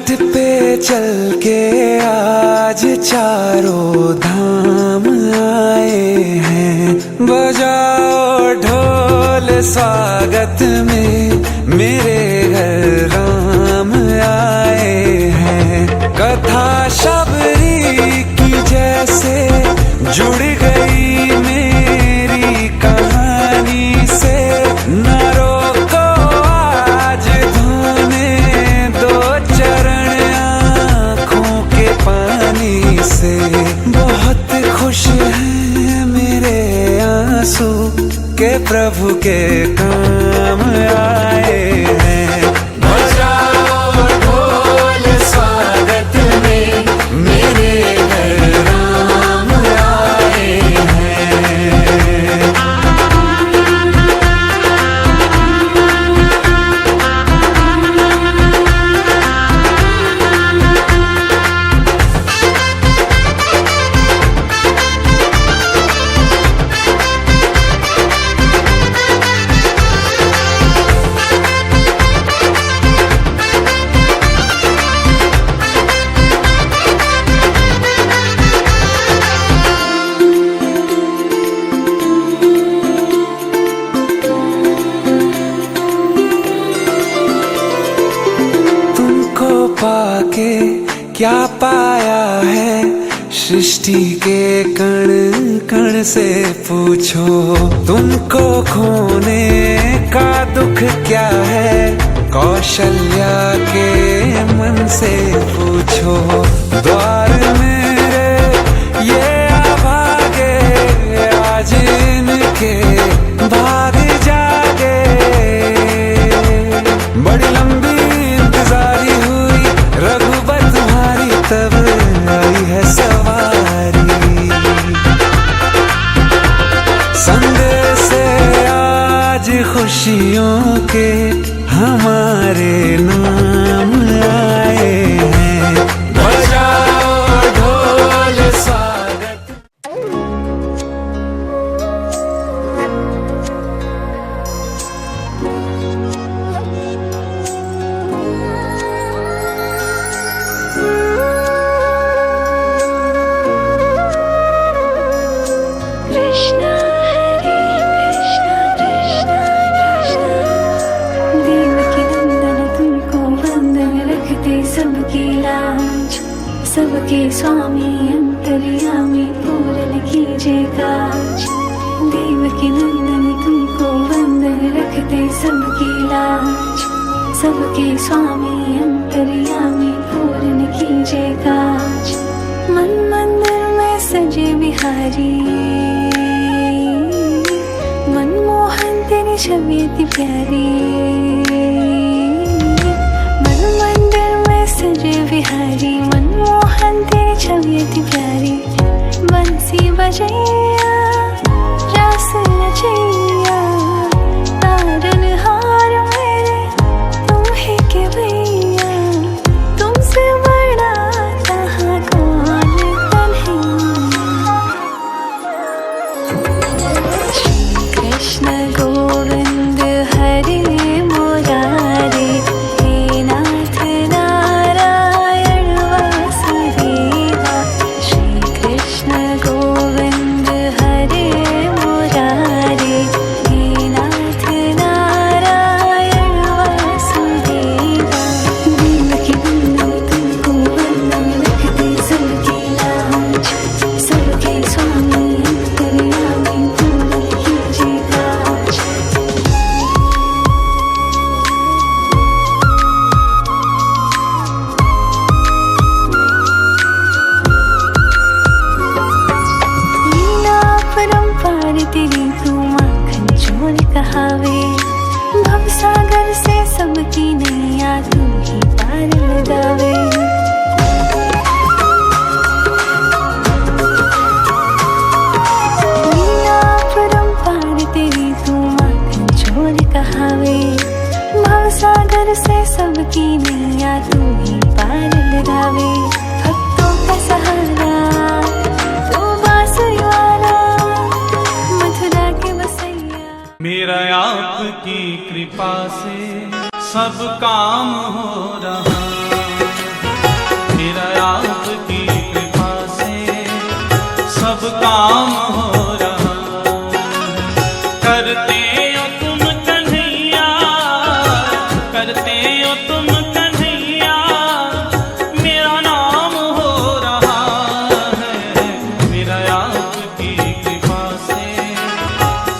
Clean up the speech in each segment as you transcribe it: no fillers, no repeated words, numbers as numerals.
घाट पे चल के आज चारों धाम आए हैं। बजाओ ढोल स्वागत में मेरे घर राम आए हैं। कथा शबरी की जैसे जुड़ गई मेरी कहानी से। न रोको आज धोने दो चरण आँखों के पानी से। बहुत खुश हैं मेरे आंसू के प्रभु के काम आए हैं। बजाओ ढोल स्वागत में मेरे घर राम आए हैं। पाके क्या पाया है सृष्टि के कण कण से पूछो। तुमको खोने का दुख क्या है कौशल्या के मन से पूछो। द्वार मेरे ये अभागे आज इनके भाग जागे। बड़ी लंबी इंतजारी हुई रघुबर तुम्हारी तब आई है सवारी। संदेश से आज खुशियों के हमारे नाम आए हैं। बजाओ ढोल स्वागत। सबके स्वामी अंतर्यामी पूर्ण कीजिए काज। देवकी नंदन तुमको वंदन रखते सबकी लाज। सबके स्वामी अंतर्यामी पूर्ण कीजिए काज। मन मंदिर में सजे बिहारी मनमोहन तेरी छवि अति प्यारी। मन मंदिर में सजे बिहारी मनमोहन तेरी छवि अति प्यारी। बंसी बजैया रास रचैया तारन हार मेरे तुम ही के भैया। तुमसे बड़ा कहाँ कौन कन्हैया। श्री कृष्ण गोविंद हरे मुरारी। हे नाथ नारायण वासुदेवा। श्री कृष्ण गोविंद हरे मुरारी। हे नाथ नारायण वासुदेवा। देवकी नंदन तुमको वंदन रखते सबकी लाज। सबके स्वामी अंतर्यामी पूर्ण कीजिए काज। लीला परंपार तेरी तू माखन चोर कहावे। भवसागर से सबकी नैया तू ही पार लगावे। लीला परंपार तेरी तू माखन चोर कहावे। भवसागर से सबकी नैया तू ही पार लगावे। भक्तों का सहारा तू बांसुरी वाला मथुरा के बसैया। मेरा आपकी कृपा से सब काम हो रहा। सब काम हो रहा। करते हो तुम कन्हैया, करते हो तुम कन्हैया, मेरा नाम हो रहा है। मेरा आपकी कृपा से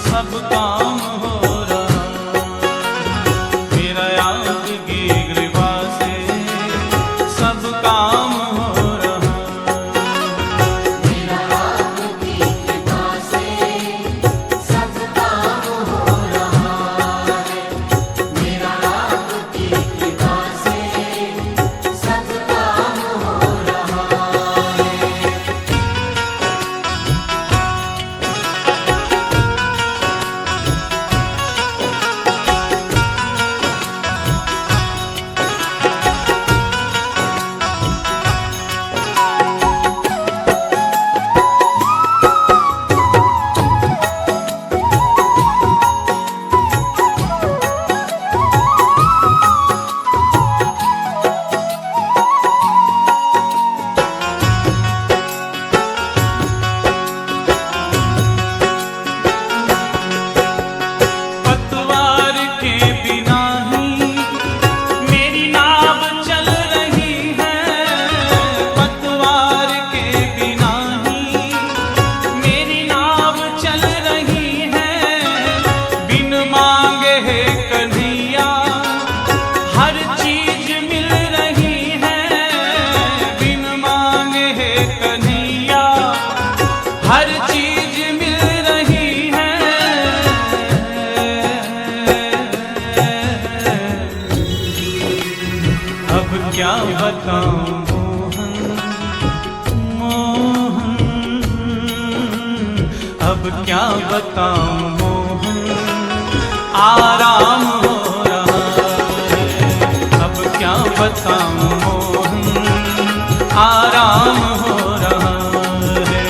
सब काम हो रहा। मेरा आपकी कृपा से सब काम हो रहा। हर चीज मिल रही है। अब क्या बताऊं मोहन, मोहन, अब क्या बताऊं मोहन, आराम हो रहा है। अब क्या बताऊं मोहन, आराम हो रहा है।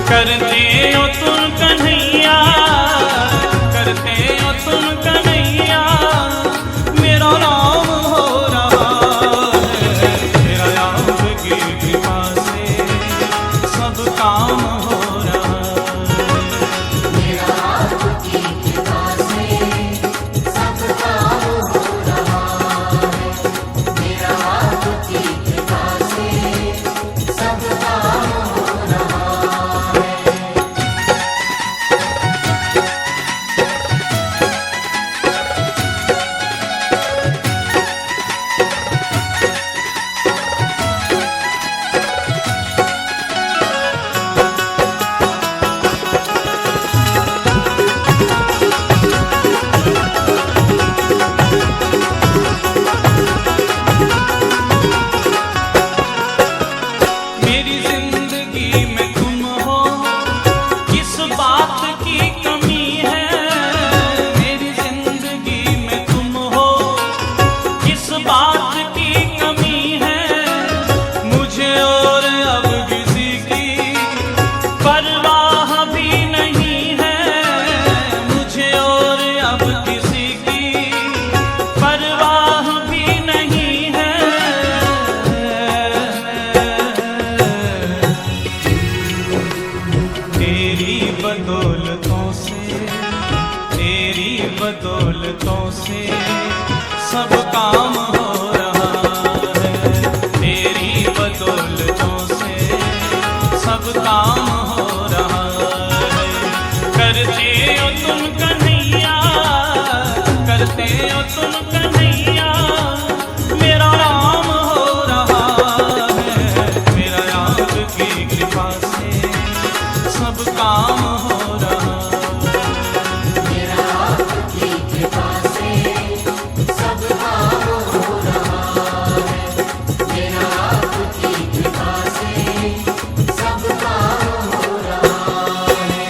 करते हो तुम कन्हैया, करते हो तुम कन्हैया, मेरा नाम हो रहा है। मेरा आपकी कृपा से सब काम हो रहा है। मेरा आपकी कृपा से सब काम हो रहा है। मेरा आपकी कृपा से सब काम हो रहा है। मेरी जिंदगी में तुम हो, किस बात की कमी है। मेरी जिंदगी में तुम हो, किस बात की कमी है। मुझे और अब किसी की परवाह भी नहीं है। मुझे और अब किसी की परवाह भी नहीं है। तेरी बदौलतों से, तेरी बदौलतों से सब काम हो रहा है। तेरी बदौलतों से सब काम हो रहा है। करते हो तुम कन्हैया, करते हो तुम कन्हैया, मेरा नाम हो रहा है। मेरा आपकी कृपा से सब काम हो रहा है। मेरा आपकी कृपा से सब काम हो रहा है। मेरा आपकी कृपा से सब काम हो रहा है।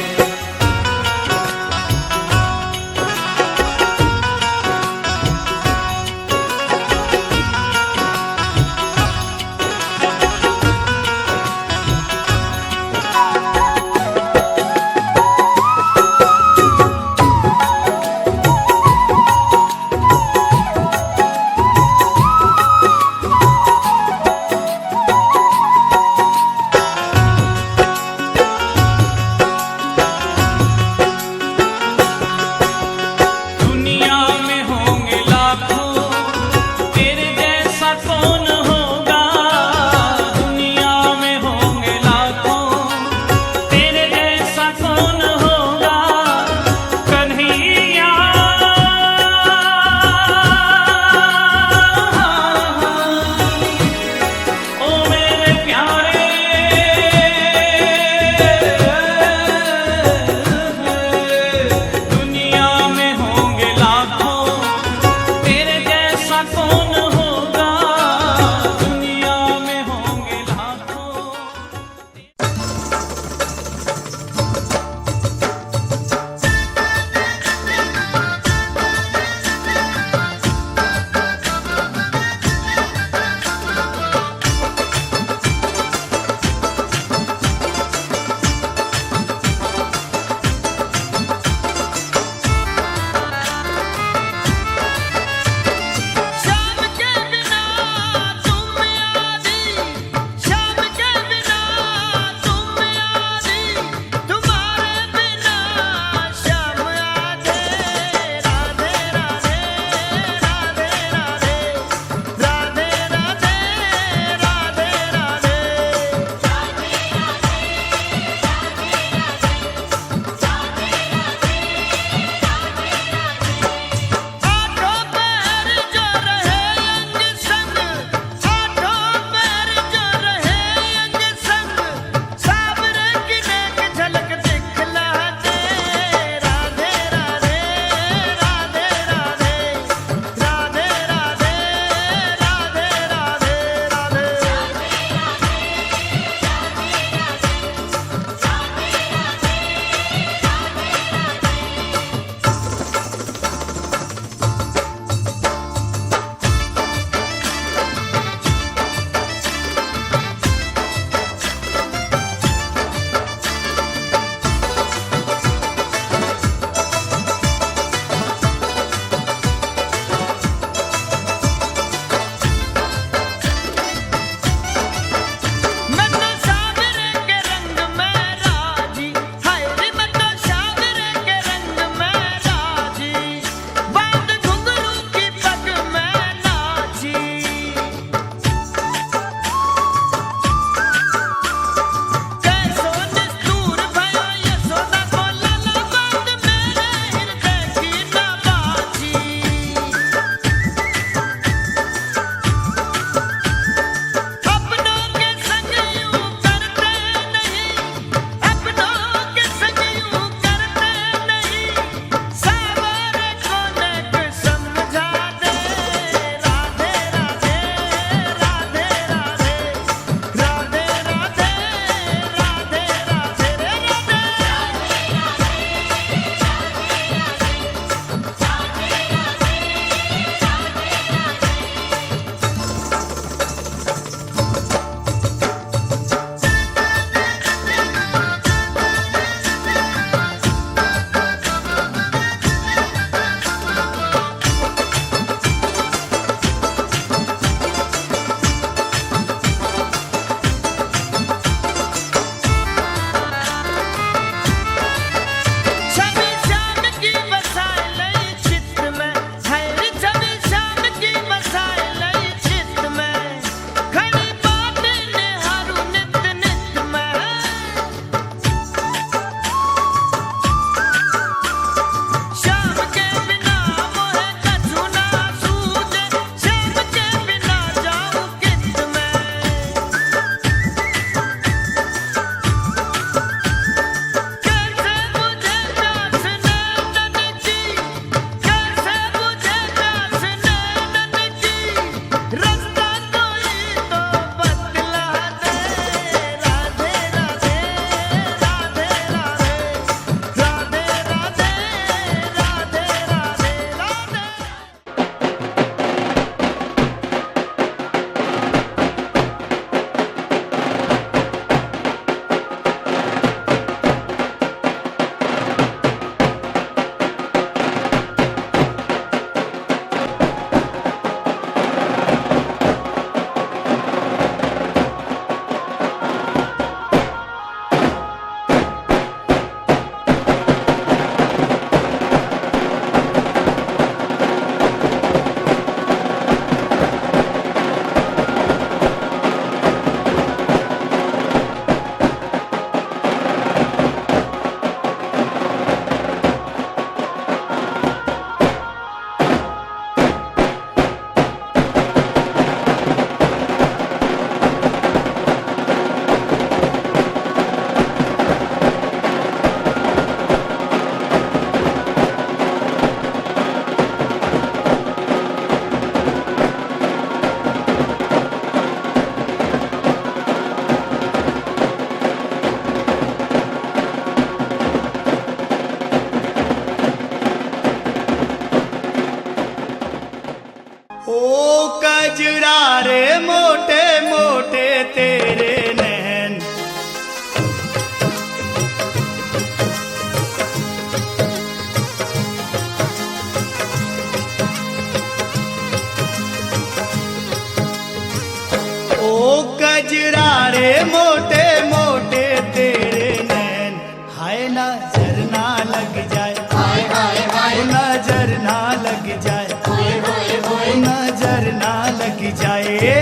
कजरारे मोटे मोटे तेरे नैन, हाय नजर ना लग जाए, हाय हाय हाय नजर ना लग जाए, होए होए होए नजर ना लग जाए।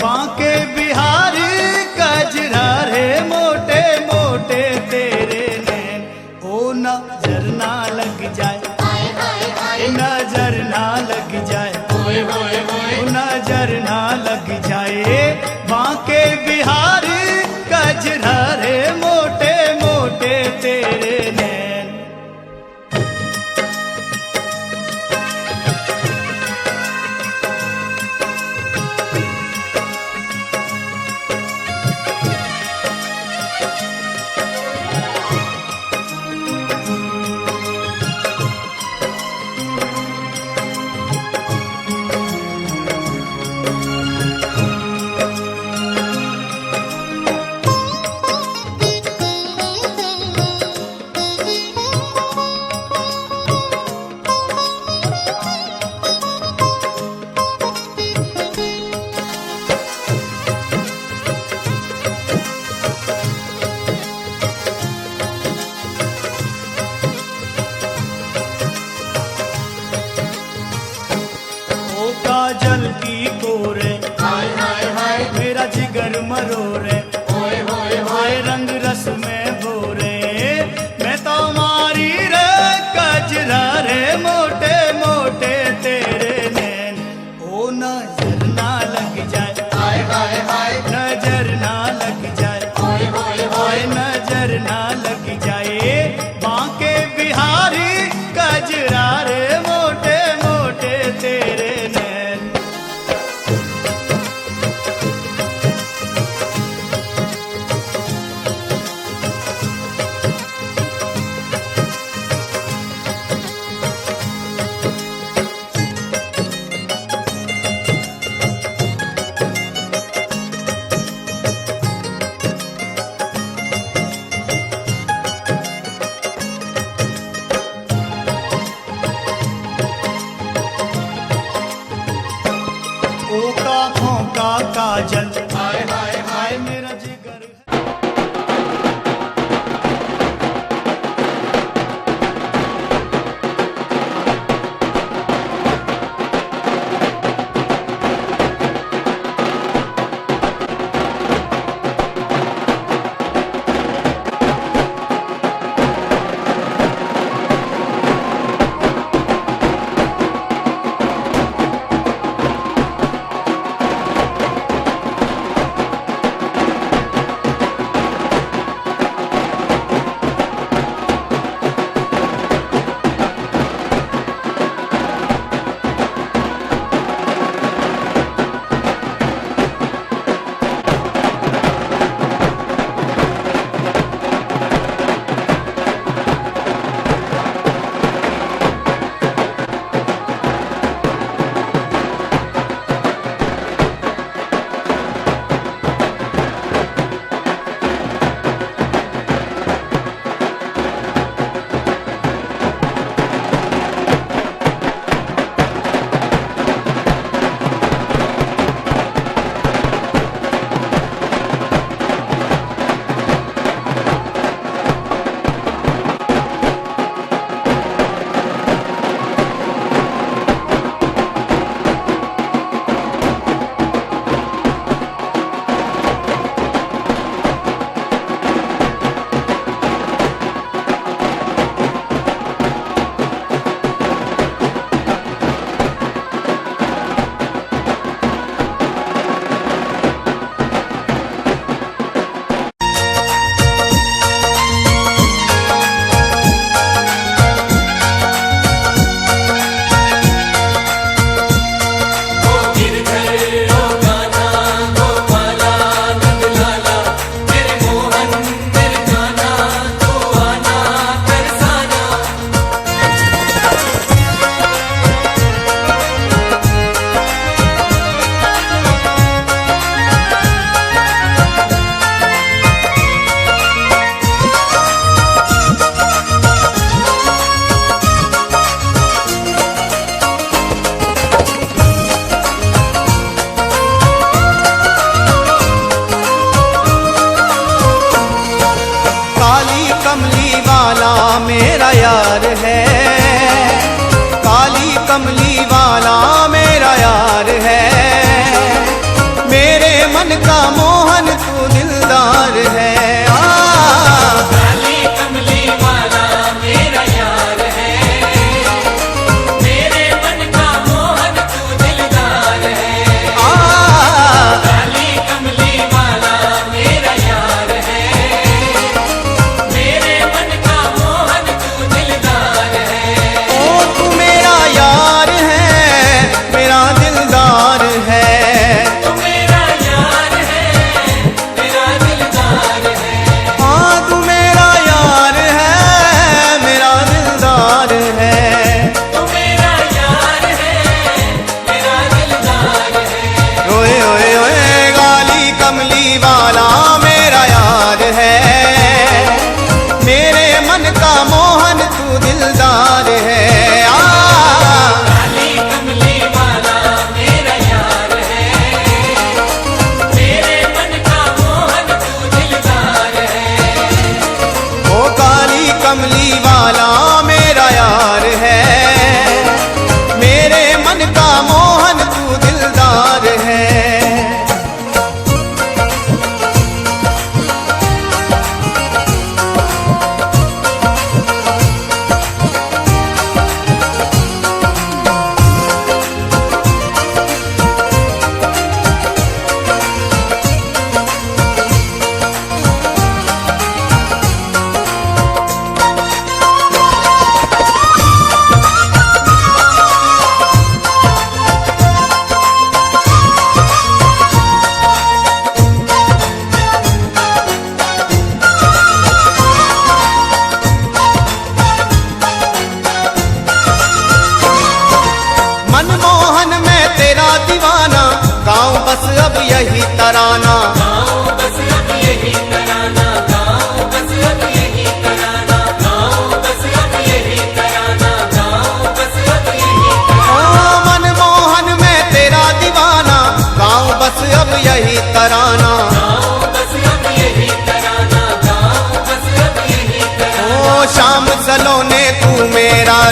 बांके बिहारी कजरारे मोटे मोटे तेरे नैन, ओ नजर ना लग जाए, हाय हाय हाय नजर ना लग जाए, होए होए होए नजर ना लग जाए। बांके बिहारी कजरारे मोटे मोटे तेरे नैन।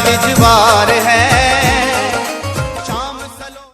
रिजवार है शाम सलो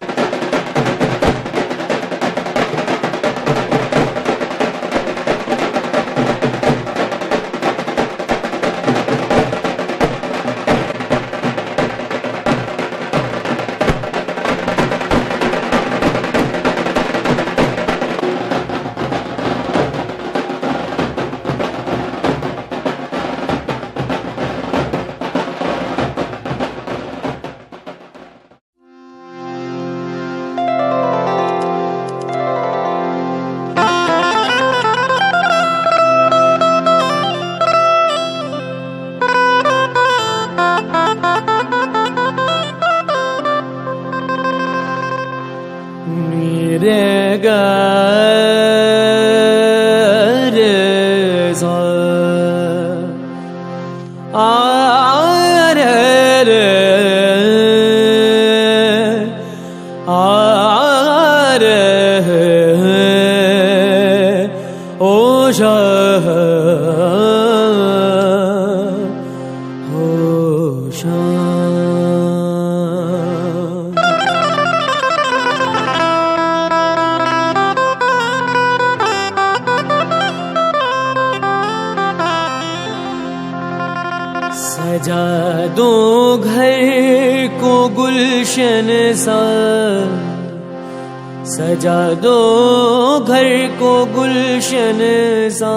सजा दो घर को गुलशन सा, सजा दो घर को गुलशन सा,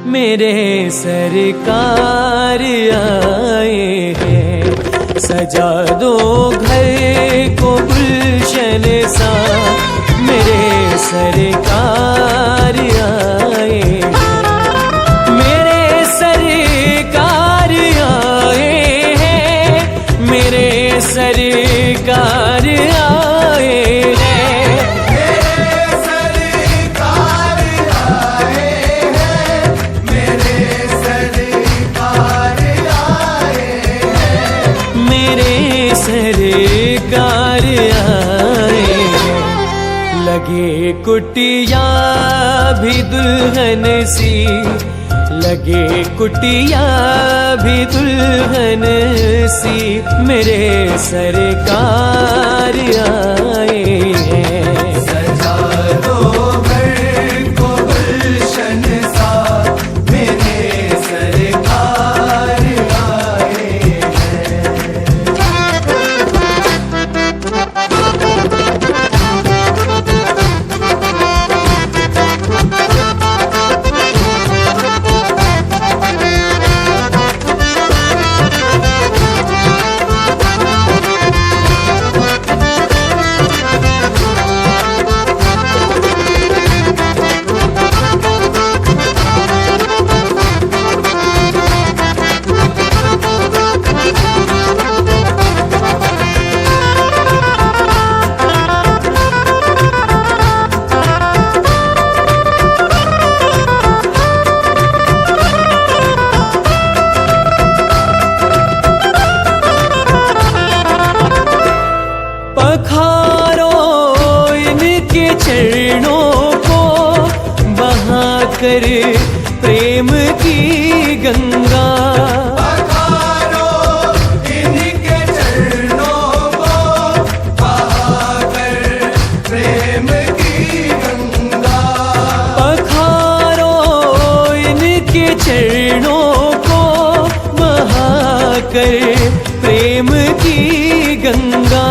मेरे सरकार आए हैं। सजा दो घर को गुलशन सा, मेरे सरकार आए हैं। मेरे सरकार आए हैं, मेरे सरकार आए हैं। मेरे सरकार आए हैं। लगे कुटिया भी दुल्हन सी, लगे कुटिया भी दुल्हन सी, मेरे सरकार आए हैं। सजा दो घर को गुलशन सा, मेरे सरकार आए हैं। पखारो इनके चरणों को बहाकर प्रेम की गंगा। पखारो इनके चरणों को बहाकर प्रेम की गंगा। पखारो इनके चरणों को बहाकर प्रेम की गंगा।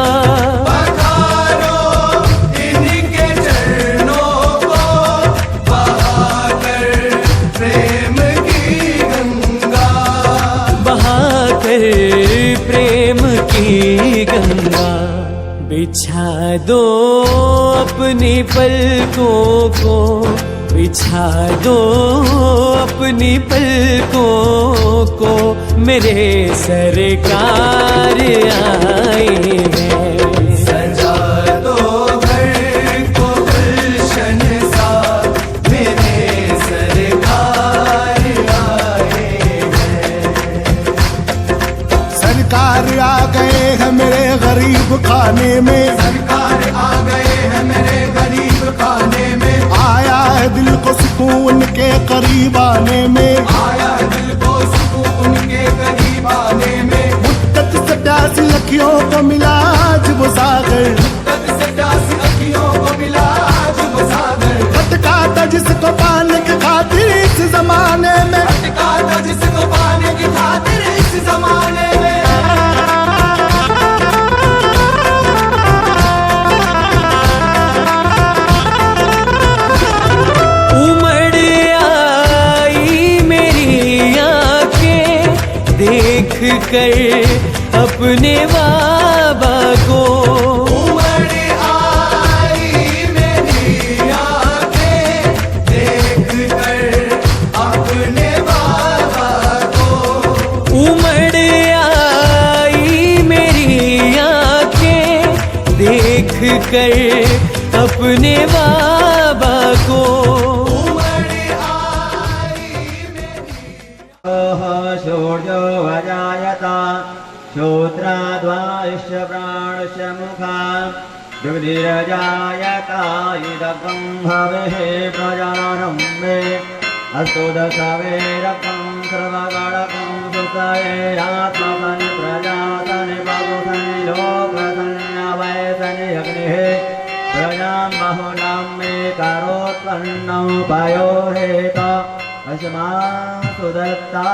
प्रेम की गंगा बिछा दो अपनी पलकों को, बिछा दो अपनी पलकों को, मेरे सरकार आए हैं। सजा दो घर को गुलशन सा, मेरे सरकार आए हैं। सरकार आ गए हैं मेरे गरीब खाने में, सरकार आ गए हैं मेरे गरीब खाने में। आया है दिल को सुकून के करीब आने में, आया दिल को सुकून के करीब आने में। अखियों को मिला आज वो सागर, कब से प्यासी अखियों को मिला आज वो सागर, भटका था जिसको पाने की खातिर इस जमाने में, भटका था जिसको पाने की खातिर इस जमाने में। उमड़ आई मेरी आंखें देख कर अपने बाबा को, उमड़ आई मेरी आंखें देख कर अपने बाबा को, उमड़ आई मेरी आंखें देख कर अपने बाबा को। शौर्यो वजायत श्रोत्राद्वाश्च प्राणश्च मुखा दुग्धिरजायत इदकं हवेः प्रजारम्भे अस्तु दशवेरकं सर्वगणकं सुतयेरात्मसनि प्रजासनि बहुसनि लोकसनि वैसनि अग्निः प्रजां बहुलां मे करोत्पन्नौ पयोरेत अस्मासु दत्ता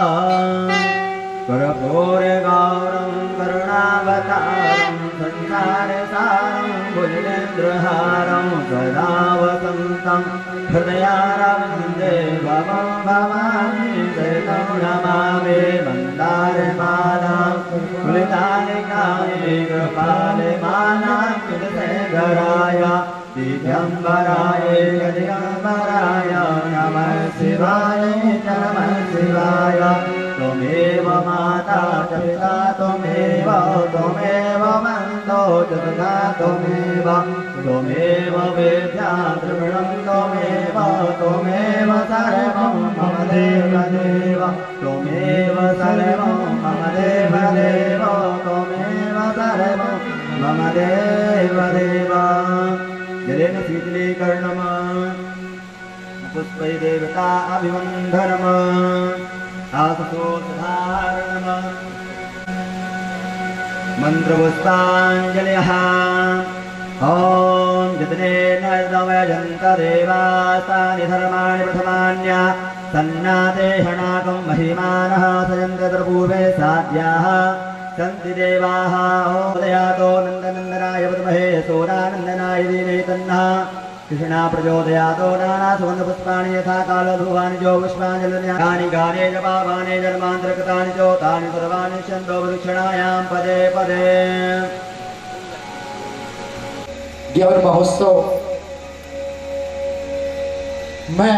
कर्पूरगौरं करुणावतारं संसारसारं भुजगेन्द्रहारं सदा वसन्तं हृदयारविन्दे भवं भवानी सहितं नमामि मन्दारमालां कुलितालिकायै कृपालिमानां दिगम्बराय दिगम्बराय नमः शिवाय नमः शिवाय। त्वमेव माता च पिता त्वमेव बन्धो च सखा त्वमेव वेद्या द्रविणं त्वमेव सर्वं मम देवदेव त्वमेव सर्वं मम देवदेव त्वमेव सर्वं मम देवदेव। जलेन शीतलीकरणम् पुष्पै देवता अभिवन्दनम् आसुतोद्धारणम् मन्त्रपुष्पाञ्जलयः ॐ जितनेन नवयजन्त देवास्तानि धर्माणि प्रथमान्या सन्नाते शणाकं महिमानः सयन्त्रपूर्वे साध्याः सन्ति देवाः ओदयातो नन्दनन्दनाय विद्महे सोदानन्दनाय धीमहि तन्नः कृष्णा प्रचोदयातो नाना सुगन्धपुष्पाणि यथा कालधूवानि जो पुष्पाञ्जलिर्यानि गाने च पावानि जन्मान्तरकृतानि च तानि सर्वाणि छन्दो वृक्षणायां पदे पदे। ज्ञान महोत्सव में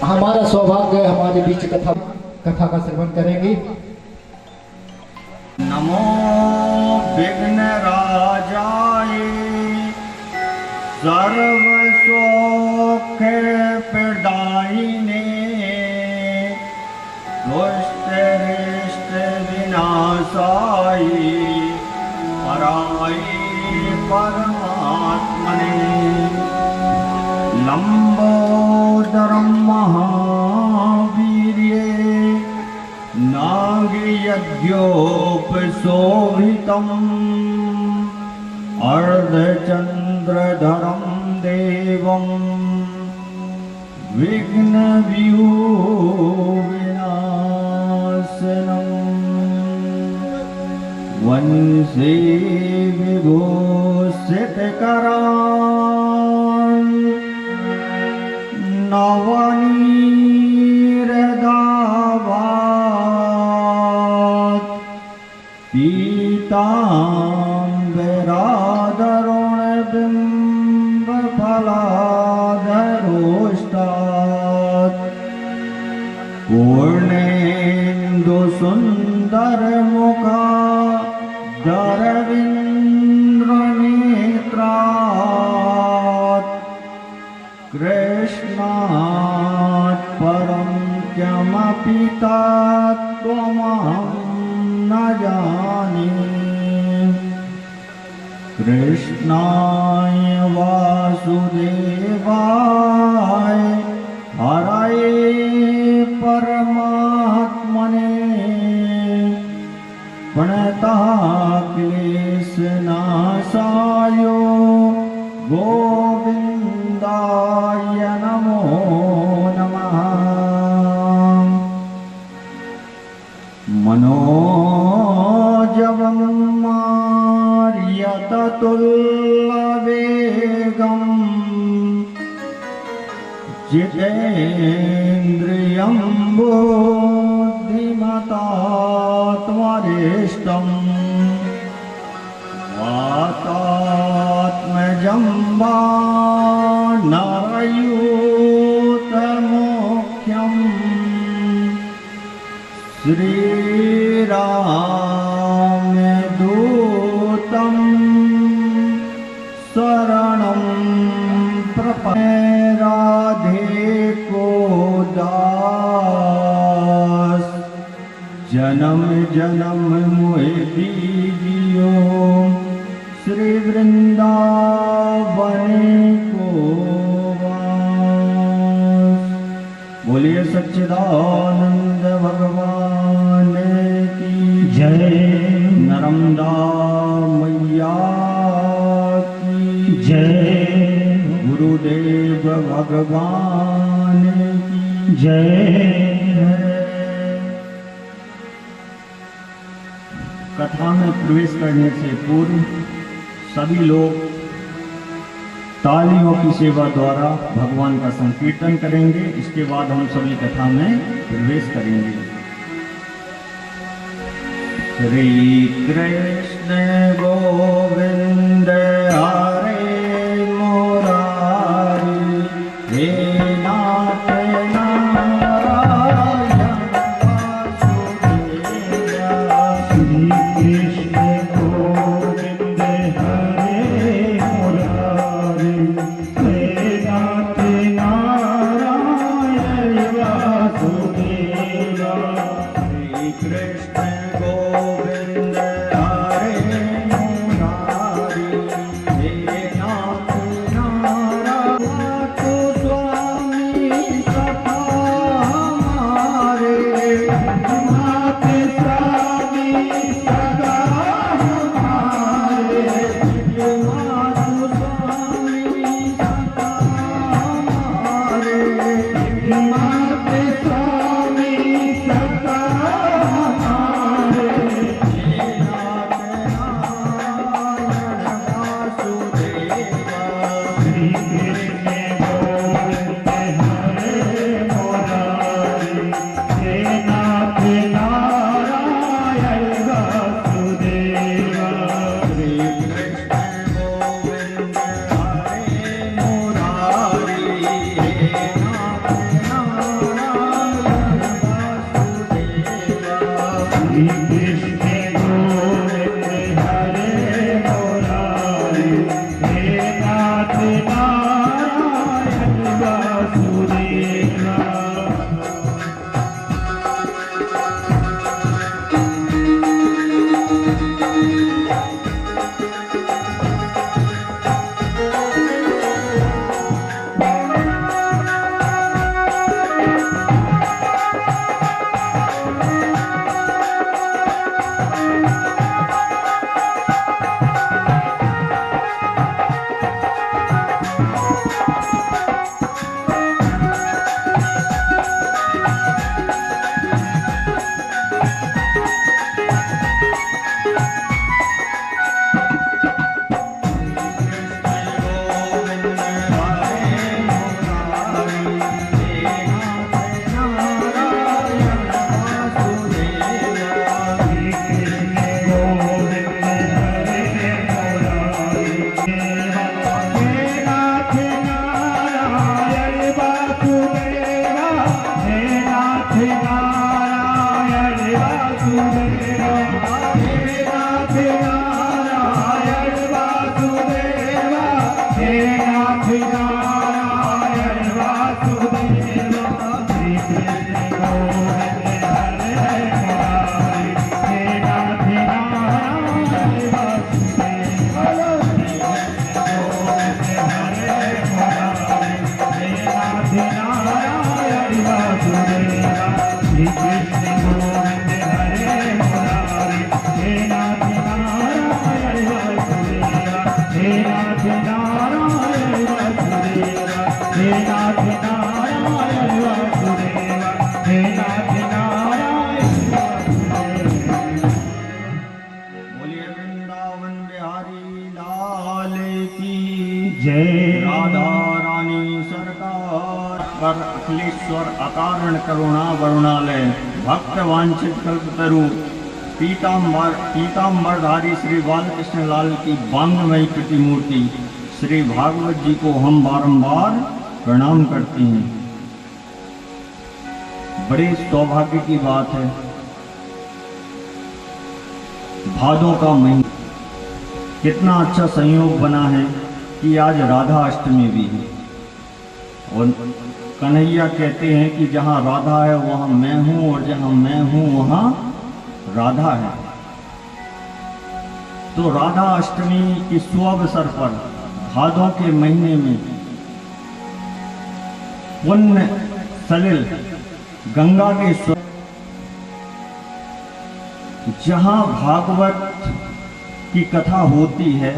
हमारा सौभाग्य हमारे बीच कथा का श्रवण करेंगे। नमो विघ्नराजाय सर्वसौख्य प्रदायिने दुष्ट विनाशाय पराय परमात्मने लंबोदरं महावीर्ये नागयज्ञोपशोभितम् अर्धचन्द्रधरं देवं विघ्नविनाशनं वंशे विभूषितकरान् नवनीरदावात् पीताम्बरादरुणबिम्बफलाधरोष्टात् पूर्णेन्दुसुन्दरमुखा दरविन्द्रनेत्रात् कृष्णात् परं किमपि तत्त्वमहं न जाने। कृष्णाय वासुदेवाय हरये परमात्मने प्रणतः क्लेश मनोजवं मार्यततुल्यवेगं जितेन्द्रियं बुद्धिमतात्मरिष्टम् वातात्मजं वानरयूथमुख्यम् श्रीरामदूतं शरणं प्रपद्ये राधे को दास जन्म जन्म मोहि दीजियो श्री वृंदावन को वास। बोलिए सच्चिदानंद भगवान की जय। नर्मदा मैया की जय। गुरुदेव भगवान की जय। कथा में प्रवेश करने से पूर्व सभी लोग तालियों की सेवा द्वारा भगवान का संकीर्तन करेंगे। इसके बाद हम सभी कथा में प्रवेश करेंगे। श्री कृष्ण गोविंद हरे मुरारी हे नाथ नारायण वासुदेव। श्री कृष्ण गोविंद हरे मुरारी हे नाथ नारायण वासुदेव। श्री कृष्ण गोविंद हरे मुरारी हे नाथ नारायण। तो स्वामी सखा हमारे नाथ स्वामी सखा हमारे नाथ स्वामी सखा हमारे नाथ स्वामी सखा हमारे नाथ नारायण वासुदेव। श्री कृष्ण गोविंद हरे मुरारी हे नाथ नारायण वासुदेव। श्री कृष्ण गोविंद हरे मुरारी हे नाथ नारायण वासुदेव। श्री कृष्ण गोविंद हरे मुरारी हे नाथ नारायण वासुदेव। हे नाथ नारायण वासुदेव हे नाथ अखिलेश्वर अकारण करुणा वरुणालय भक्त वांछित कल्पतरु पीताम्बरधारी श्री बालकृष्ण लाल की बांगमयी प्रतिमूर्ति श्री भागवत जी को हम बारंबार प्रणाम करते हैं। बड़े सौभाग्य की बात है, भादों का महीना, कितना अच्छा संयोग बना है कि आज राधा अष्टमी भी है। और कन्हैया कहते हैं कि जहाँ राधा है वहाँ मैं हूँ, और जहाँ मैं हूँ वहाँ राधा है। तो राधा अष्टमी की सुअवसर पर भादों के महीने में पुण्य सलिल गंगा के जहाँ भागवत की कथा होती है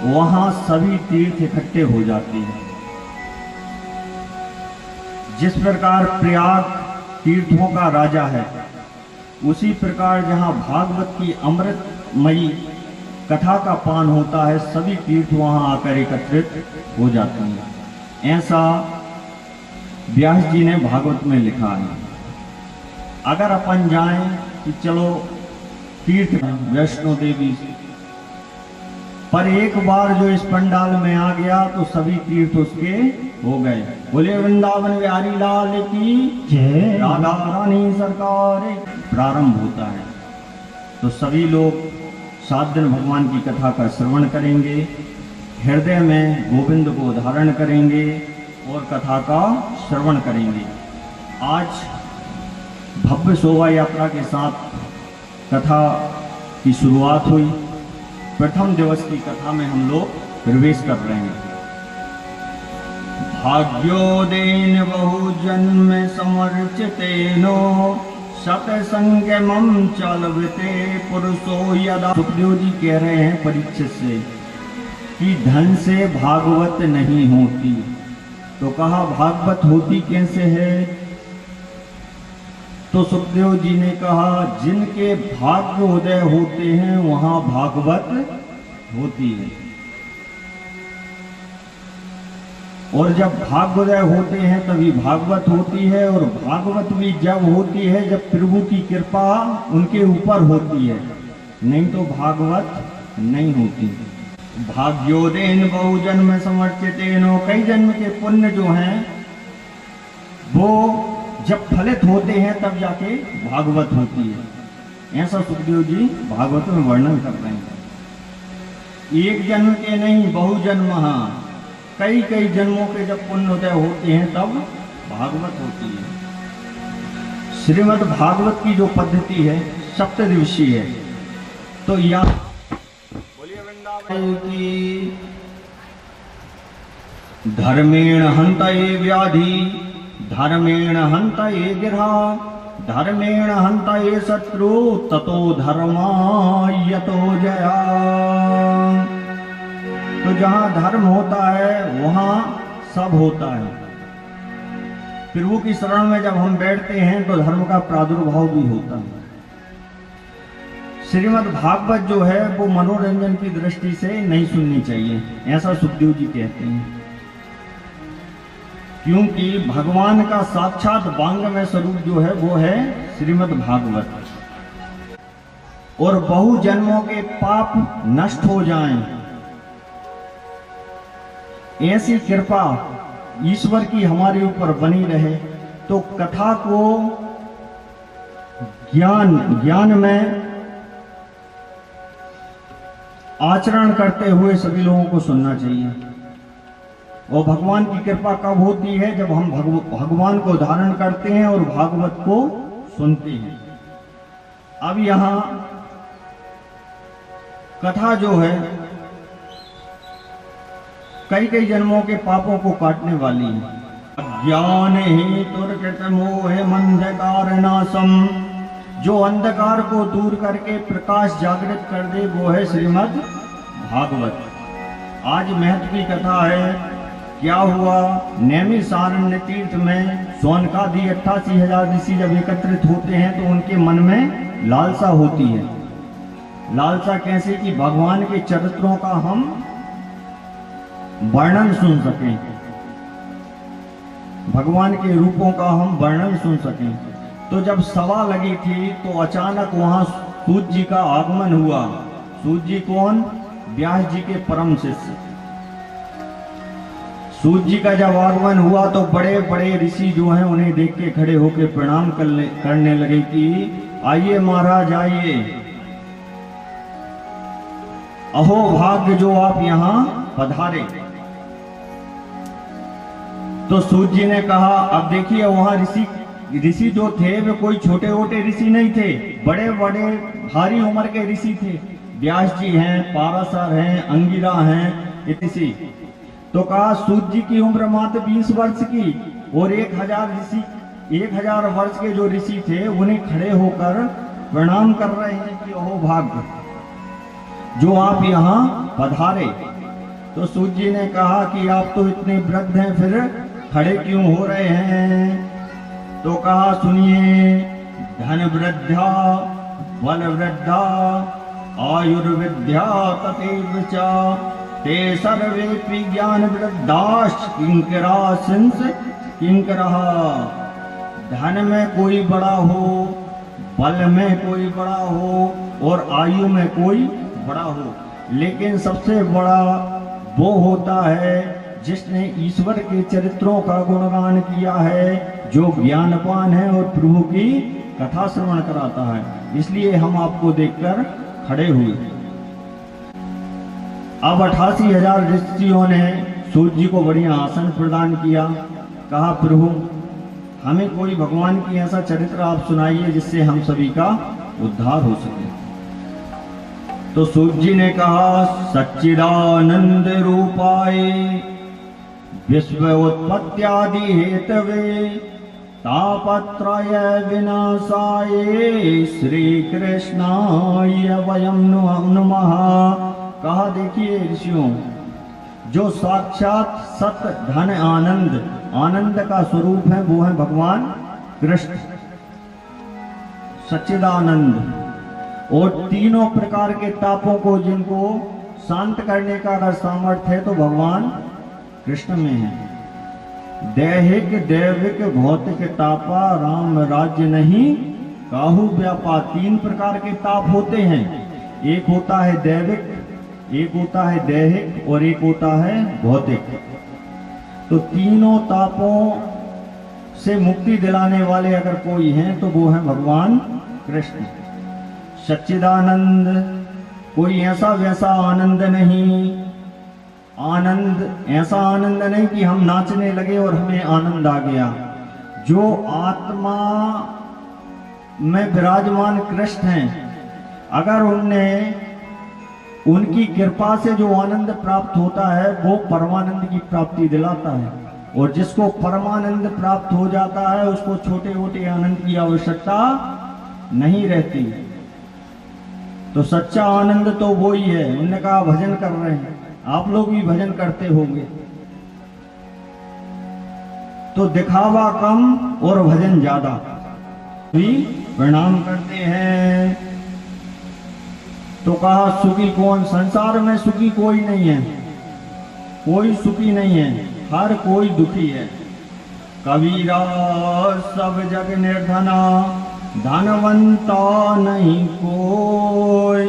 वहाँ सभी तीर्थ इकट्ठे हो जाते हैं। जिस प्रकार प्रयाग तीर्थों का राजा है, उसी प्रकार जहाँ भागवत की अमृतमयी कथा का पान होता है, सभी तीर्थ वहाँ आकर एकत्रित हो जाते हैं। ऐसा व्यास जी ने भागवत में लिखा है। अगर अपन जाएं कि चलो तीर्थ वैष्णो देवी, पर एक बार जो इस पंडाल में आ गया तो सभी तीर्थ उसके हो गए। बोले वृंदावन बिहारी लाल की जय, राधा रानी सरकार। प्रारंभ होता है तो सभी लोग 7 दिन भगवान की कथा का श्रवण करेंगे, हृदय में गोविंद को धारण करेंगे और कथा का श्रवण करेंगे। आज भव्य शोभा यात्रा के साथ कथा की शुरुआत हुई। प्रथम दिवस की कथा में हम लोग प्रवेश कर रहे हैं। भाग्योदेन बहु जन्म समर्चितेनो सतसंगमं चलवते पुरुषो यदा। सुखदेव जी कह रहे हैं परीक्षित से कि धन से भागवत नहीं होती। तो कहा भागवत होती कैसे है? तो सुखदेव जी ने कहा जिनके भाग्य उदय होते हैं वहां भागवत होती है। और जब भाग्योदय होते हैं तभी भागवत होती है। और भागवत भी जब होती है जब प्रभु की कृपा उनके ऊपर होती है, नहीं तो भागवत नहीं होती। भाग्योदयन बहु जन्म समर्चितेनो, कई जन्म के पुण्य जो हैं वो जब फलित होते हैं तब जाके भागवत होती है। ऐसा सुखदेव जी भागवत में वर्णन कर रहे हैं। एक जन्म के नहीं, बहु जन्म, कई कई जन्मों के जब पुण्योदय होते हैं तब भागवत होती है। श्रीमद् भागवत की जो पद्धति है सप्तदिवसीय है। तो यहाँ की धर्मेण हन्तये व्याधि, धर्मेण हन्तये गिरा, धर्मेण हन्तये शत्रु, ततो धर्मायतो जया। तो जहाँ धर्म होता है वहाँ सब होता है। प्रभु की शरण में जब हम बैठते हैं तो धर्म का प्रादुर्भाव भी होता है। श्रीमद् भागवत जो है वो मनोरंजन की दृष्टि से नहीं सुननी चाहिए, ऐसा सुखदेव जी कहते हैं। क्योंकि भगवान का साक्षात वांग्मय स्वरूप जो है वो है श्रीमद् भागवत। और बहु जन्मों के पाप नष्ट हो जाएं, ऐसी कृपा ईश्वर की हमारे ऊपर बनी रहे तो कथा को ज्ञान में आचरण करते हुए सभी लोगों को सुनना चाहिए। और भगवान की कृपा कब होती है? जब हम भगवान को धारण करते हैं और भागवत को सुनते हैं। अब यहाँ कथा जो है कई कई जन्मों के पापों को काटने वाली है। ज्ञान ही तुर्कृत मोह मंधकार नाशम, जो अंधकार को दूर करके प्रकाश जागृत कर दे वो है श्रीमद् भागवत। आज महत्व की कथा है। क्या हुआ? नैमिषारण्य तीर्थ में शौनकादि 88,000 ऋषि जब एकत्रित होते हैं तो उनके मन में लालसा होती है। लालसा कैसे? कि भगवान के चरित्रों का हम वर्णन सुन सकें। भगवान के रूपों का हम वर्णन सुन सकें। तो जब सवा लगी थी तो अचानक वहां सूत जी का आगमन हुआ। सूत जी कौन? व्यास जी के परम शिष्य। सूत जी का जब आगमन हुआ तो बड़े बड़े ऋषि जो हैं उन्हें देख के खड़े होकर प्रणाम करने लगे कि आइए महाराज आइए, अहो भाग्य जो आप यहाँ पधारे। तो सूत जी ने कहा, अब देखिए वहां ऋषि जो थे वे कोई छोटे छोटे ऋषि नहीं थे, बड़े बड़े भारी उम्र के ऋषि थे। व्यास जी हैं, पाराशर हैं, अंगिरा हैं इत्यादि। तो कहा सूत जी की उम्र मात्र 20 वर्ष की और 1000 वर्ष के जो ऋषि थे उन्हें खड़े होकर प्रणाम कर रहे हैं कि ओहो भाग्य जो आप यहाँ पधारे। तो सूत जी ने कहा कि आप तो इतने वृद्ध हैं, फिर खड़े क्यों हो रहे हैं? तो कहा सुनिए, धन वृद्धा बल वृद्धा आयुर्विद्या तथैव च ते सर्वेपि ज्ञान वृद्धाश्च किंकरासिंस किंकरः। धन में कोई बड़ा हो, बल में कोई बड़ा हो और आयु में कोई बड़ा हो, लेकिन सबसे बड़ा वो होता है जिसने ईश्वर के चरित्रों का गुणगान किया है, जो ज्ञानवान है और प्रभु की कथा श्रवण कराता है। इसलिए हम आपको देखकर खड़े हुए। अब 88,000 ऋषियों ने सूत जी को बढ़िया आसन प्रदान किया। कहा प्रभु हमें कोई भगवान की ऐसा चरित्र आप सुनाइए जिससे हम सभी का उद्धार हो सके। तो सूत जी ने कहा, सच्चिदानंद रूपाय विश्व उत्पत्त्यादि हेतवे तापत्रय विनाशाय श्री कृष्णाय वयं नमः। कहा देखिए ऋषियों, जो साक्षात सत धन आनंद का स्वरूप है वो है भगवान कृष्ण सच्चिदानंद। और तीनों प्रकार के तापों को जिनको शांत करने का अगर सामर्थ्य है तो भगवान कृष्ण में है। दैहिक दैविक भौतिक तापा राम राज्य नहीं काहू व्यापा। 3 प्रकार के ताप होते हैं, एक होता है दैविक, एक होता है दैहिक और एक होता है भौतिक। तो तीनों तापों से मुक्ति दिलाने वाले अगर कोई हैं तो वो है भगवान कृष्ण सच्चिदानंद। कोई ऐसा वैसा आनंद नहीं, ऐसा आनंद नहीं कि हम नाचने लगे और हमें आनंद आ गया। जो आत्मा में विराजमान कृष्ण हैं, अगर उनकी कृपा से जो आनंद प्राप्त होता है वो परमानंद की प्राप्ति दिलाता है। और जिसको परमानंद प्राप्त हो जाता है उसको छोटे छोटे आनंद की आवश्यकता नहीं रहती। तो सच्चा आनंद तो वो ही है। उन्होंने कहा भजन कर रहे हैं, आप लोग भी भजन करते होंगे, तो दिखावा कम और भजन ज्यादा। भी प्रणाम करते हैं। तो कहा सुखी कौन? संसार में सुखी कोई नहीं है, कोई सुखी नहीं है, हर कोई दुखी है। कबीरा सब जग निर्धना धनवंता नहीं कोई,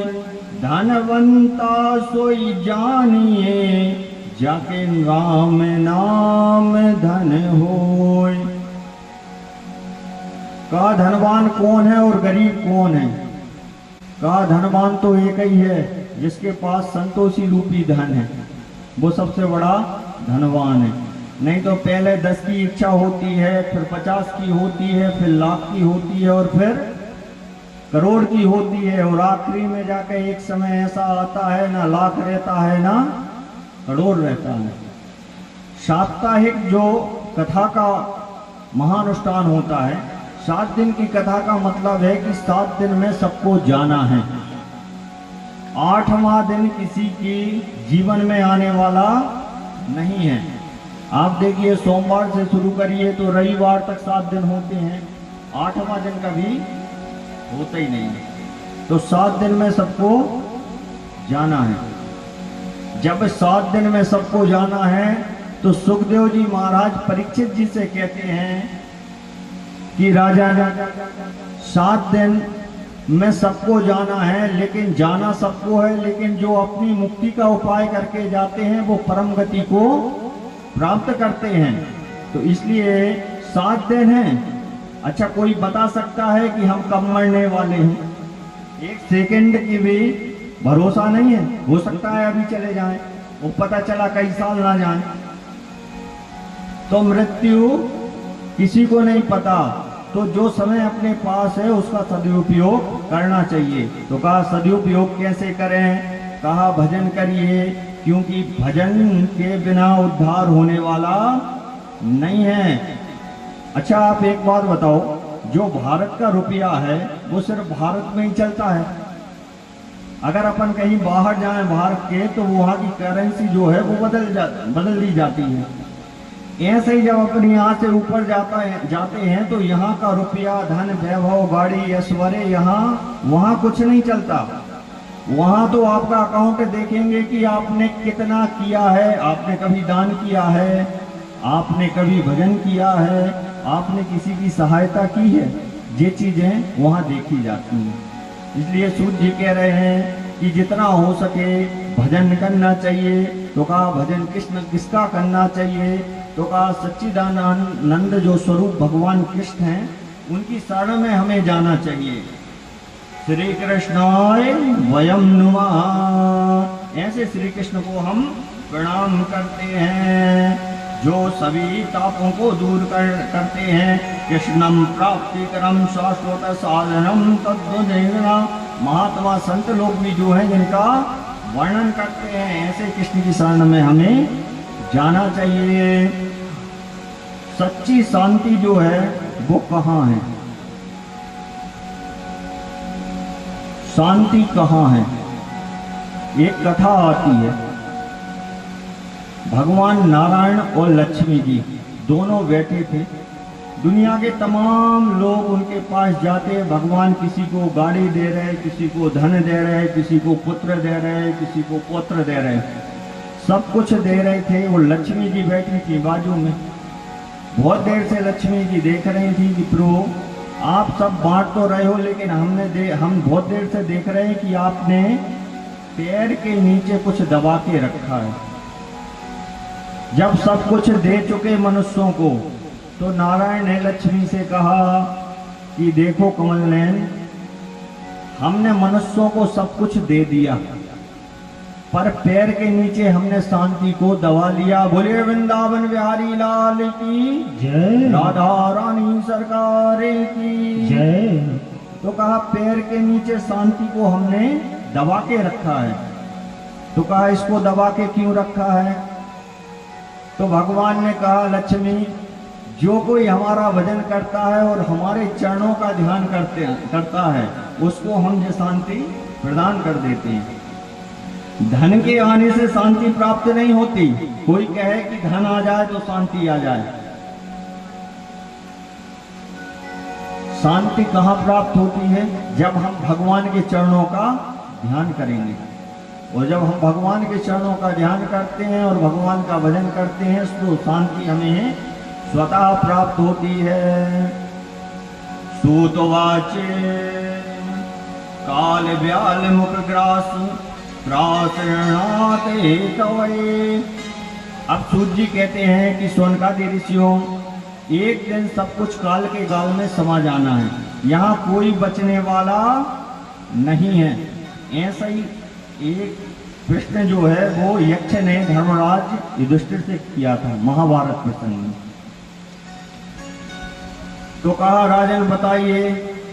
धनवंता सोई जानिए जाके राम नाम धन होय। का धनवान कौन है और गरीब कौन है? का धनवान तो एक ही है जिसके पास संतोषी रूपी धन है, वो सबसे बड़ा धनवान है। नहीं तो पहले 10 की इच्छा होती है, फिर 50 की होती है, फिर लाख की होती है और फिर करोड़ की होती है, और आखिरी में जाकर एक समय ऐसा आता है ना लाख रहता है ना करोड़ रहता है। साप्ताहिक जो कथा का महानुष्ठान होता है, 7 दिन की कथा का मतलब है कि 7 दिन में सबको जाना है। 8वां दिन किसी की जीवन में आने वाला नहीं है। आप देखिए सोमवार से शुरू करिए तो रविवार तक 7 दिन होते हैं, 8वां दिन कभी होता ही नहीं है। तो 7 दिन में सबको जाना है। जब 7 दिन में सबको जाना है तो सुखदेव जी महाराज परीक्षित जी से कहते हैं कि राजा ने 7 दिन में सबको जाना है, लेकिन जाना सबको है, लेकिन जो अपनी मुक्ति का उपाय करके जाते हैं वो परम गति को प्राप्त करते हैं। तो इसलिए 7 दिन हैं। अच्छा, कोई बता सकता है कि हम कब मरने वाले हैं? 1 सेकंड की भी भरोसा नहीं है। हो सकता है अभी चले जाएं, वो पता चला कई साल ना जाएं। तो मृत्यु किसी को नहीं पता। तो जो समय अपने पास है उसका सदुपयोग करना चाहिए। तो कहा सदुपयोग कैसे करें? कहा भजन करिए, क्योंकि भजन के बिना उद्धार होने वाला नहीं है। अच्छा, आप एक बात बताओ, जो भारत का रुपया है वो सिर्फ भारत में ही चलता है। अगर अपन कहीं बाहर जाएं भारत के, तो वहाँ की करेंसी जो है वो बदल दी जाती है। ऐसे ही जब अपन यहाँ से ऊपर जाते हैं तो यहाँ का रुपया, धन, वैभव, गाड़ी, ऐश्वर्य, यहाँ वहाँ कुछ नहीं चलता। वहाँ तो आपका अकाउंट देखेंगे कि आपने कितना किया है, आपने कभी दान किया है, आपने कभी भजन किया है, आपने किसी की सहायता की है। ये चीजें वहाँ देखी जाती हैं। इसलिए सूत जी कह रहे हैं कि जितना हो सके भजन करना चाहिए। तो कहा भजन किसका करना चाहिए? तो कहा सच्चिदानंद जो स्वरूप भगवान कृष्ण हैं उनकी शरण में हमें जाना चाहिए। श्री कृष्णाय वयम नुमः, ऐसे श्री कृष्ण को हम प्रणाम करते हैं जो सभी तापों को दूर करते हैं। कृष्णम प्राप्तिकरम शाश्वत साधनम तद्वदेवना, महात्मा संत लोग भी जो हैं जिनका वर्णन करते हैं, ऐसे कृष्ण की शरण में हमें जाना चाहिए। सच्ची शांति जो है वो कहाँ है? शांति कहाँ है? एक कथा आती है, भगवान नारायण और लक्ष्मी जी दोनों बैठे थे। दुनिया के तमाम लोग उनके पास जाते। भगवान किसी को गाड़ी दे रहे, किसी को धन दे रहे, किसी को पुत्र दे रहे, किसी को पौत्र दे रहे, सब कुछ दे रहे थे। वो लक्ष्मी जी बैठी थी बाजू में। बहुत देर से लक्ष्मी जी देख रही थी कि प्रभु आप सब बांट तो रहे हो, लेकिन हम बहुत देर से देख रहे हैं कि आपने पैर के नीचे कुछ दबा के रखा है। जब सब कुछ दे चुके मनुष्यों को, तो नारायण ने लक्ष्मी से कहा कि देखो कमल नयन, हमने मनुष्यों को सब कुछ दे दिया, पर पैर के नीचे हमने शांति को दबा लिया। बोले वृंदावन बिहारी लाल की जय, राधा रानी सरकार की जय। तो कहा पैर के नीचे शांति को हमने दबा के रखा है। तो कहा इसको दबा के क्यों रखा है? तो भगवान ने कहा लक्ष्मी, जो कोई हमारा भजन करता है और हमारे चरणों का ध्यान करता है, उसको हम ये शांति प्रदान कर देते हैं। धन के आने से शांति प्राप्त नहीं होती। कोई कहे कि धन आ जाए तो शांति आ जाए। शांति कहाँ प्राप्त होती है? जब हम भगवान के चरणों का ध्यान करेंगे। और जब हम भगवान के चरणों का ध्यान करते हैं और भगवान का भजन करते हैं, तो शांति हमें स्वतः प्राप्त होती है। सूतवाचे काल व्याल मुख ग्रास प्रासरणाते तवये। अब सूत जी कहते हैं कि सोनकादि ऋषियों, एक दिन सब कुछ काल के गाल में समा जाना है, यहाँ कोई बचने वाला नहीं है। ऐसा ही एक प्रश्न जो है वो यक्ष ने धर्मराज युधिष्ठिर से किया था महाभारत प्रसंग में। तो कहा राजन बताइए,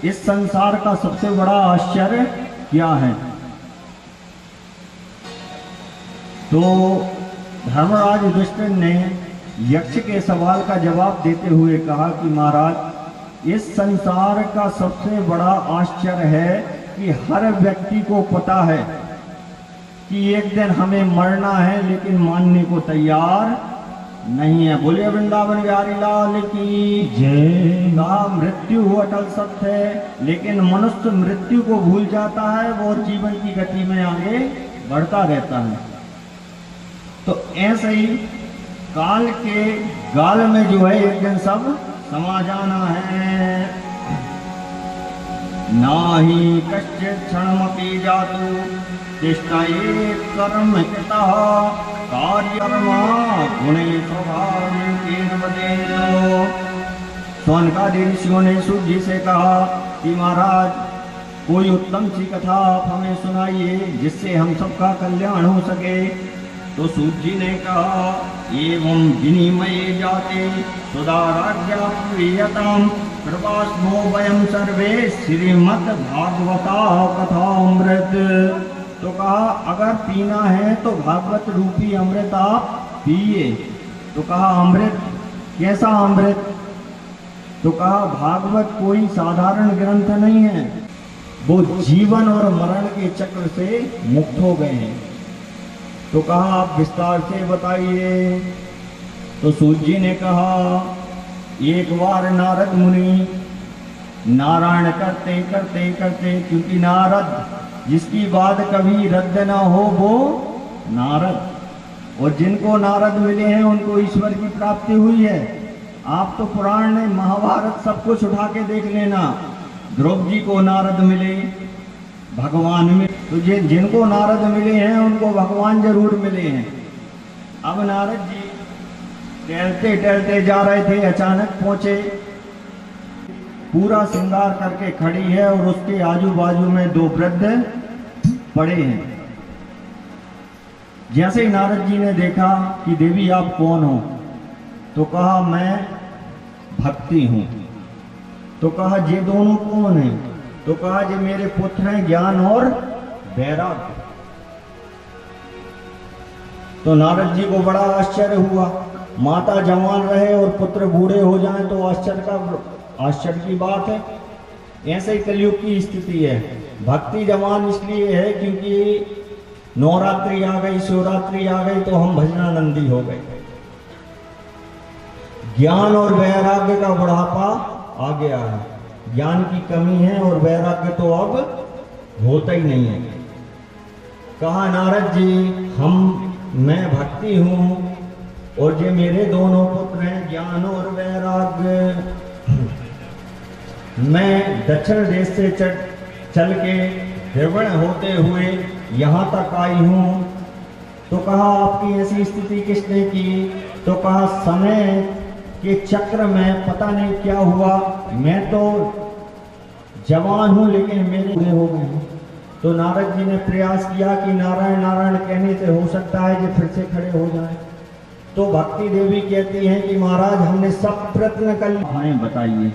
इस संसार का सबसे बड़ा आश्चर्य क्या है? तो धर्मराज युधिष्ठिर ने यक्ष के सवाल का जवाब देते हुए कहा कि महाराज, इस संसार का सबसे बड़ा आश्चर्य है कि हर व्यक्ति को पता है कि एक दिन हमें मरना है, लेकिन मानने को तैयार नहीं है। बोले वृंदावन बिहारी लाल की जय। कहा मृत्यु अटल सत्य है, लेकिन मनुष्य मृत्यु को भूल जाता है और जीवन की गति में आगे बढ़ता रहता है। तो ऐसे ही काल के गाल में जो है एक दिन सब समा जाना है। नाही कश्चित् क्षणमपि जातु तिष्ठये कर्म कृतः कार्यकर्मा गुणे स्वभावो। सोनकादि ऋषियों ने सूत जी से कहा कि महाराज कोई उत्तम सी कथा आप हमें सुनाइए जिससे हम सबका कल्याण हो सके। तो सूत जी ने कहा एवं विनिमये जाते सुधाराज्ञा प्रियताम कृपास्मो वयम सर्वे श्रीमद् भागवता कथामृत। तो कहा अगर पीना है तो भागवत रूपी अमृत आप पिए। तो कहा अमृत कैसा अमृत? तो कहा भागवत कोई साधारण ग्रंथ नहीं है, वो जीवन और मरण के चक्र से मुक्त हो गए हैं। तो कहा आप विस्तार से बताइए। तो सूत जी ने कहा एक बार नारद मुनि नारायण करते करते करते, क्योंकि नारद जिसकी बात कभी रद्द ना हो वो नारद, और जिनको नारद मिले हैं उनको ईश्वर की प्राप्ति हुई है। आप तो पुराण में महाभारत सब कुछ उठा के देख लेना, द्रौपदी को नारद मिले, भगवान मिले, तो जिनको नारद मिले हैं उनको भगवान जरूर मिले हैं। अब नारद जी टहलते टहलते जा रहे थे, अचानक पहुंचे, पूरा श्रृंगार करके खड़ी है और उसके आजू बाजू में दो वृद्ध पड़े हैं। जैसे ही नारद जी ने देखा कि देवी आप कौन हो, तो कहा मैं भक्ति हूं। तो कहा ये दोनों कौन हैं? तो कहा ये मेरे पुत्र हैं ज्ञान और वैराग्य। तो नारद जी को बड़ा आश्चर्य हुआ, माता जवान रहे और पुत्र बूढ़े हो जाएं तो आश्चर्य की बात है। ऐसे ही कलयुग की स्थिति है। भक्ति जवान इसलिए है क्योंकि नवरात्रि आ गई, शिवरात्रि आ गई तो हम भजनानंदी हो गए। ज्ञान और वैराग्य का बुढ़ापा आ गया है, ज्ञान की कमी है और वैराग्य तो अब होता ही नहीं है। कहा नारद जी मैं भक्ति हूं और ये मेरे दोनों पुत्र हैं ज्ञान और वैराग्य। मैं दक्षिण देश से चल के द्रविड़ होते हुए यहाँ तक आई हूँ। तो कहा आपकी ऐसी स्थिति किसने की? तो कहा समय के चक्र में पता नहीं क्या हुआ, मैं तो जवान हूँ लेकिन मेरे बूढ़े हो गए हैं। तो नारद जी ने प्रयास किया कि नारायण नारायण कहने से हो सकता है कि फिर से खड़े हो जाएं। तो भक्ति देवी कहती हैं कि महाराज हमने सब प्रयत्न कर लिए, बताइए।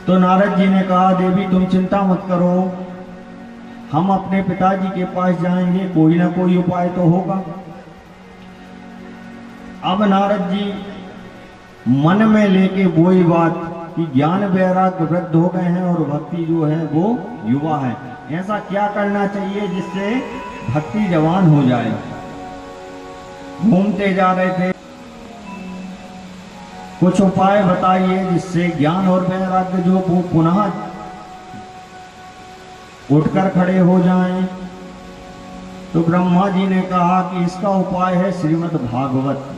तो नारद जी ने कहा देवी तुम चिंता मत करो, हम अपने पिताजी के पास जाएंगे, कोई ना कोई उपाय तो होगा। अब नारद जी मन में लेके वही बात कि ज्ञान वैराग्य वृद्ध हो गए हैं और भक्ति जो है वो युवा है, ऐसा क्या करना चाहिए जिससे भक्ति जवान हो जाए। घूमते जा रहे थे, कुछ उपाय बताइए जिससे ज्ञान और वैराग्य जो वो पुनः उठकर खड़े हो जाएं। तो ब्रह्मा जी ने कहा कि इसका उपाय है श्रीमद् भागवत।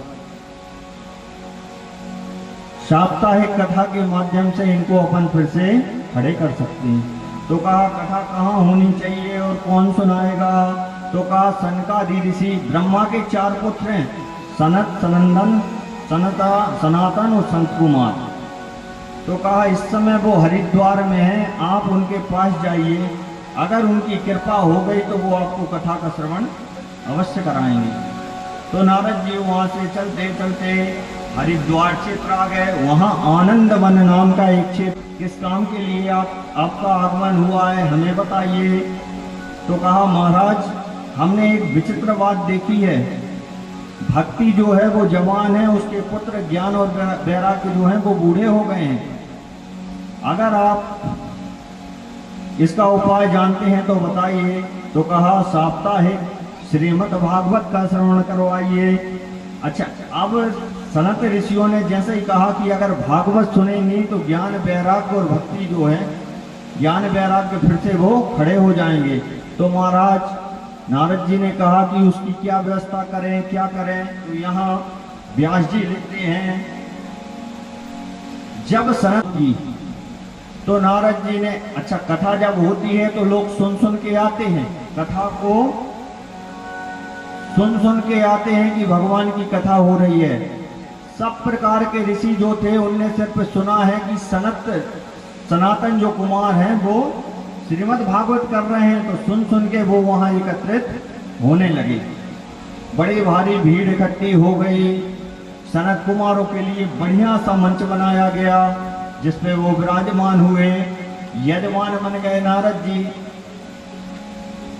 साप्ताहिक कथा के माध्यम से इनको अपन फिर से खड़े कर सकते हैं। तो कहा कथा कहाँ होनी चाहिए और कौन सुनाएगा? तो कहा सनकादि ऋषि, ब्रह्मा के 4 पुत्र हैं, सनत, सनंदन, सनातन और संत कुमार। तो कहा इस समय वो हरिद्वार में हैं, आप उनके पास जाइए, अगर उनकी कृपा हो गई तो वो आपको कथा का श्रवण अवश्य कराएंगे। तो नारद जी वहाँ से चलते चलते हरिद्वार क्षेत्र आ गए। वहाँ आनंद वन नाम का एक क्षेत्र, किस काम के लिए आपका आगमन हुआ है हमें बताइए। तो कहा महाराज हमने एक विचित्र बात देखी है, भक्ति जो है वो जवान है, उसके पुत्र ज्ञान और वैराग्य जो है वो बूढ़े हो गए हैं। अगर आप इसका उपाय जानते हैं तो बताइए। तो कहा साप्ताहिक श्रीमद् भागवत का श्रवण करवाइए। अच्छा, अब सनत ऋषियों ने जैसे ही कहा कि अगर भागवत सुनेंगे तो ज्ञान वैराग्य और भक्ति जो है, ज्ञान वैराग्य फिर से वो खड़े हो जाएंगे। तो महाराज नारद जी ने कहा कि उसकी क्या व्यवस्था करें, क्या करें। तो यहाँ व्यास जी लिखते हैं, जब सनत की तो नारद जी ने, अच्छा कथा जब होती है तो लोग सुन सुन के आते हैं, कथा को सुन सुन के आते हैं कि भगवान की कथा हो रही है। सब प्रकार के ऋषि जो थे उनने सिर्फ सुना है कि सनातन जो कुमार हैं वो श्रीमद् भागवत कर रहे हैं, तो सुन सुन के वो वहां एकत्रित होने लगे। बड़ी भारी भीड़ इकट्ठी हो गई। सनत कुमारों के लिए बढ़िया सा मंच बनाया गया जिसपे वो विराजमान हुए, यजमान बन गए नारद जी।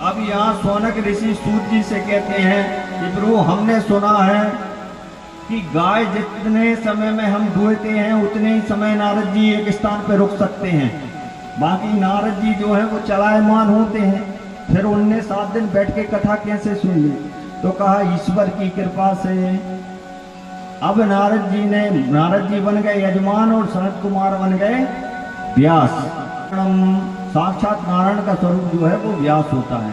अब यहाँ सौनक ऋषि सूत जी से कहते हैं कि प्रभु हमने सुना है कि गाय जितने समय में हम दुहते हैं उतने ही समय नारद जी एक स्थान पर रुक सकते हैं, बाकी नारद जी जो है वो चलायमान होते हैं। फिर उनने 7 दिन बैठ के कथा कैसे सुन ली? तो कहा ईश्वर की कृपा से अब नारद जी बन गए यजमान और सनत कुमार बन गए व्यास। साक्षात नारायण का स्वरूप जो है वो व्यास होता है।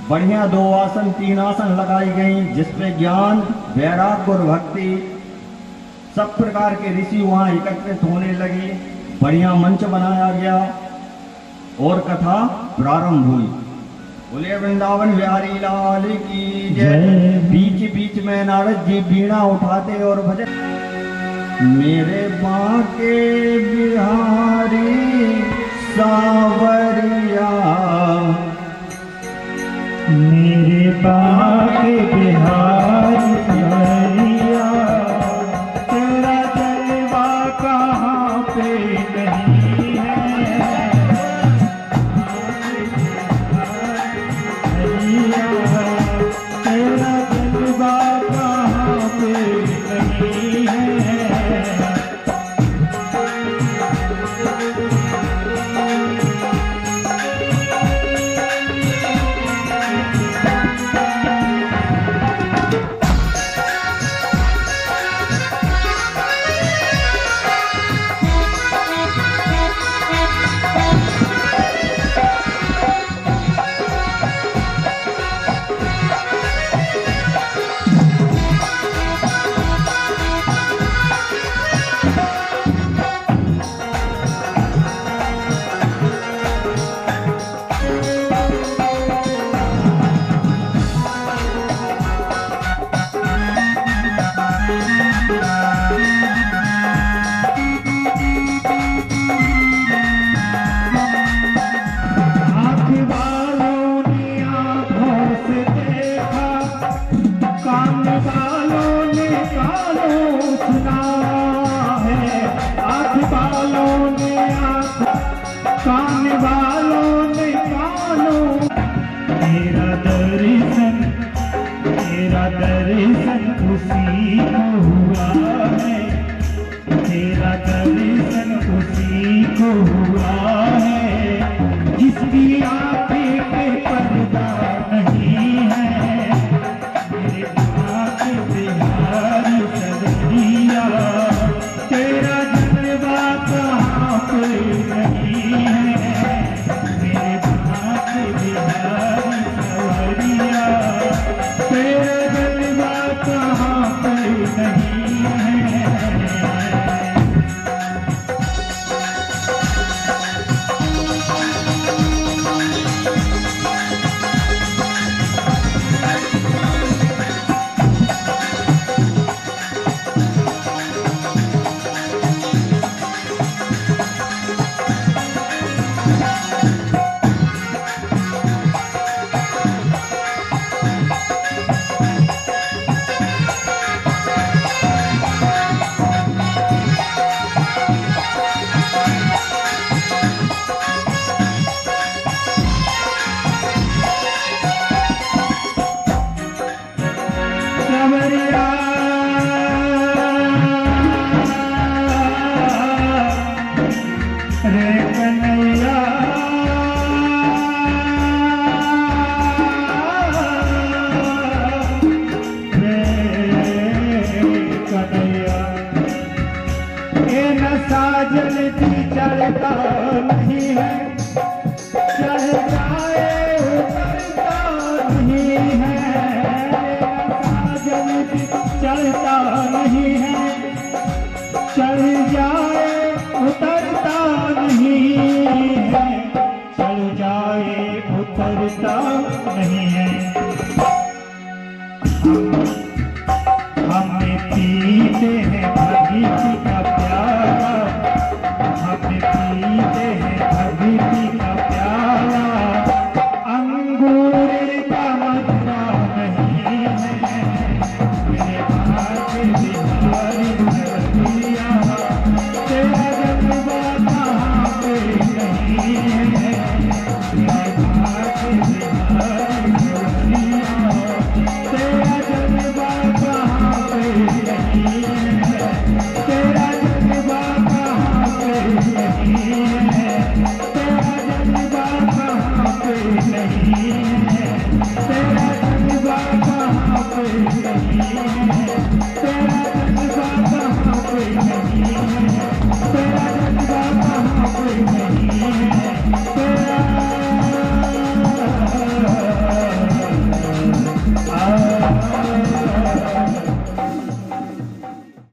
बढ़िया 2 आसन 3 आसन लगाई गई जिसमें ज्ञान, वैराग्य और भक्ति सब प्रकार के ऋषि वहां एकत्रित होने लगे। बढ़िया मंच बनाया गया और कथा प्रारंभ हुई। बोले वृंदावन बिहारी लाल की जय। बीच बीच में नारद जी बीणा उठाते और भजन, मेरे बांके बिहारी सावरिया, मेरे बांके बिहारी सावरिया, तेरा जलवा कहाँ पे नहीं है। तेरा जलवा कहाँ पे नहीं है। नहीं है, चढ़ जाए उतरता पिता